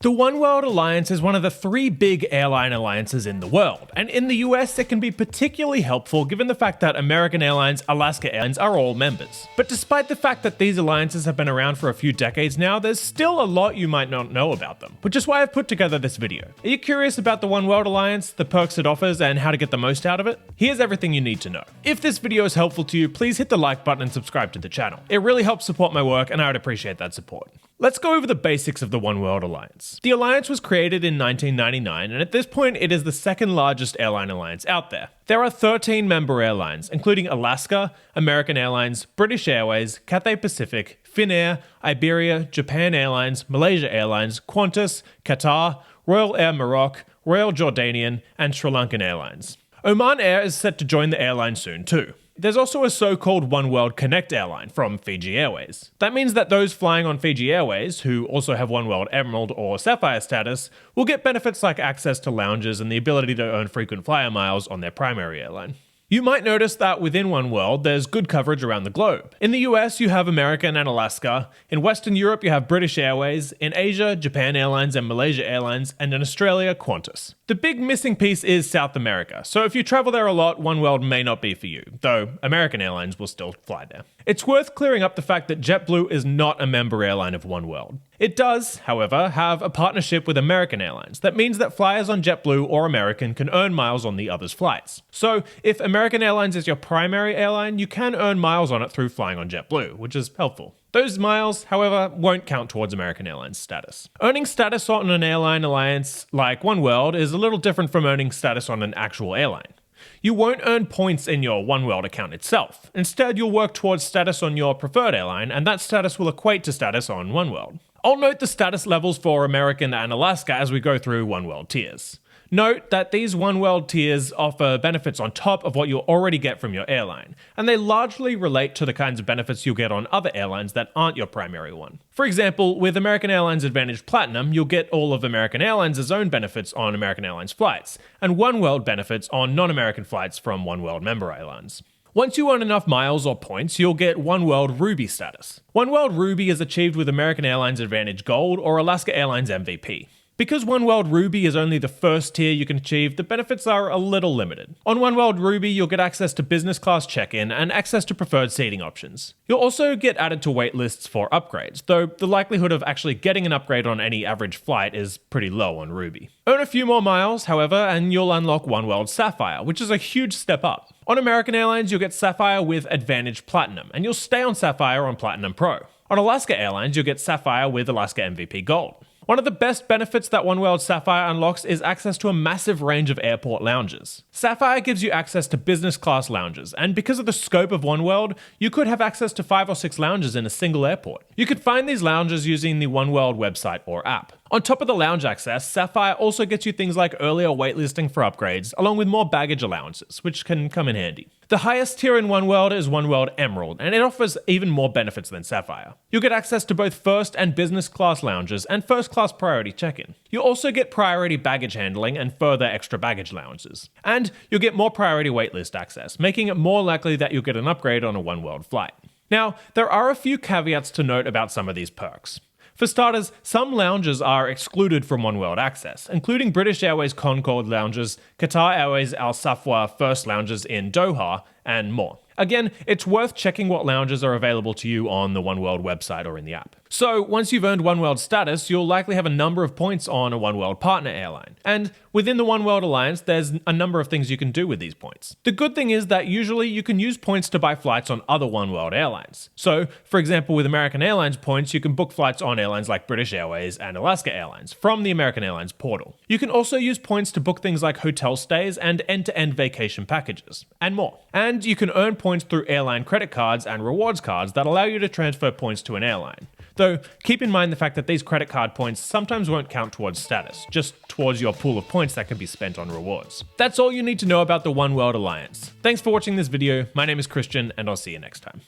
The OneWorld Alliance is one of the 3 big airline alliances in the world, and in the US it can be particularly helpful given the fact that American Airlines, Alaska Airlines are all members. But despite the fact that these alliances have been around for a few decades now, there's still a lot you might not know about them, which is why I've put together this video. Are you curious about the OneWorld Alliance, the perks it offers, and how to get the most out of it? Here's everything you need to know. If this video is helpful to you, please hit the like button and subscribe to the channel. It really helps support my work and I would appreciate that support. Let's go over the basics of the OneWorld Alliance. The alliance was created in 1999, and at this point it is the second largest airline alliance out there. There are 13 member airlines, including Alaska, American Airlines, British Airways, Cathay Pacific, Finnair, Iberia, Japan Airlines, Malaysia Airlines, Qantas, Qatar, Royal Air Maroc, Royal Jordanian, and Sri Lankan Airlines. Oman Air is set to join the airline soon too. There's also a so-called OneWorld Connect airline from Fiji Airways. That means that those flying on Fiji Airways, who also have OneWorld Emerald or Sapphire status, will get benefits like access to lounges and the ability to earn frequent flyer miles on their primary airline. You might notice that within OneWorld, there's good coverage around the globe. In the US, you have American and Alaska. In Western Europe, you have British Airways. In Asia, Japan Airlines and Malaysia Airlines. And in Australia, Qantas. The big missing piece is South America, so if you travel there a lot, OneWorld may not be for you, though American Airlines will still fly there. It's worth clearing up the fact that JetBlue is not a member airline of OneWorld. It does, however, have a partnership with American Airlines. That means that flyers on JetBlue or American can earn miles on the other's flights. So if American Airlines is your primary airline, you can earn miles on it through flying on JetBlue, which is helpful. Those miles, however, won't count towards American Airlines status. Earning status on an airline alliance like OneWorld is a little different from earning status on an actual airline. You won't earn points in your OneWorld account itself. Instead, you'll work towards status on your preferred airline, and that status will equate to status on OneWorld. I'll note the status levels for American and Alaska as we go through OneWorld tiers. Note that these OneWorld tiers offer benefits on top of what you'll already get from your airline, and they largely relate to the kinds of benefits you'll get on other airlines that aren't your primary one. For example, with American Airlines Advantage Platinum, you'll get all of American Airlines' own benefits on American Airlines flights, and OneWorld benefits on non-American flights from OneWorld member airlines. Once you earn enough miles or points, you'll get OneWorld Ruby status. OneWorld Ruby is achieved with American Airlines Advantage Gold or Alaska Airlines MVP. Because OneWorld Ruby is only the first tier you can achieve, the benefits are a little limited. On OneWorld Ruby, you'll get access to business class check-in and access to preferred seating options. You'll also get added to wait lists for upgrades, though the likelihood of actually getting an upgrade on any average flight is pretty low on Ruby. Earn a few more miles, however, and you'll unlock OneWorld Sapphire, which is a huge step up. On American Airlines, you'll get Sapphire with Advantage Platinum, and you'll stay on Sapphire on Platinum Pro. On Alaska Airlines, you'll get Sapphire with Alaska MVP Gold. One of the best benefits that OneWorld Sapphire unlocks is access to a massive range of airport lounges. Sapphire gives you access to business class lounges, and because of the scope of OneWorld, you could have access to 5 or 6 lounges in a single airport. You could find these lounges using the OneWorld website or app. On top of the lounge access, Sapphire also gets you things like earlier waitlisting for upgrades, along with more baggage allowances, which can come in handy. The highest tier in OneWorld is OneWorld Emerald, and it offers even more benefits than Sapphire. You'll get access to both first and business class lounges and first class priority check-in. You'll also get priority baggage handling and further extra baggage allowances. And you'll get more priority waitlist access, making it more likely that you'll get an upgrade on a OneWorld flight. Now, there are a few caveats to note about some of these perks. For starters, some lounges are excluded from OneWorld access, including British Airways Concorde lounges, Qatar Airways Al Safwa First lounges in Doha, and more. Again, it's worth checking what lounges are available to you on the OneWorld website or in the app. So, once you've earned OneWorld status, you'll likely have a number of points on a OneWorld partner airline. And within the OneWorld Alliance, there's a number of things you can do with these points. The good thing is that usually you can use points to buy flights on other OneWorld airlines. So, for example, with American Airlines points, you can book flights on airlines like British Airways and Alaska Airlines from the American Airlines portal. You can also use points to book things like hotel stays and end-to-end vacation packages, and more. And you can earn points through airline credit cards and rewards cards that allow you to transfer points to an airline. Though, keep in mind the fact that these credit card points sometimes won't count towards status, just towards your pool of points that can be spent on rewards. That's all you need to know about the OneWorld Alliance. Thanks for watching this video, my name is Christian, and I'll see you next time.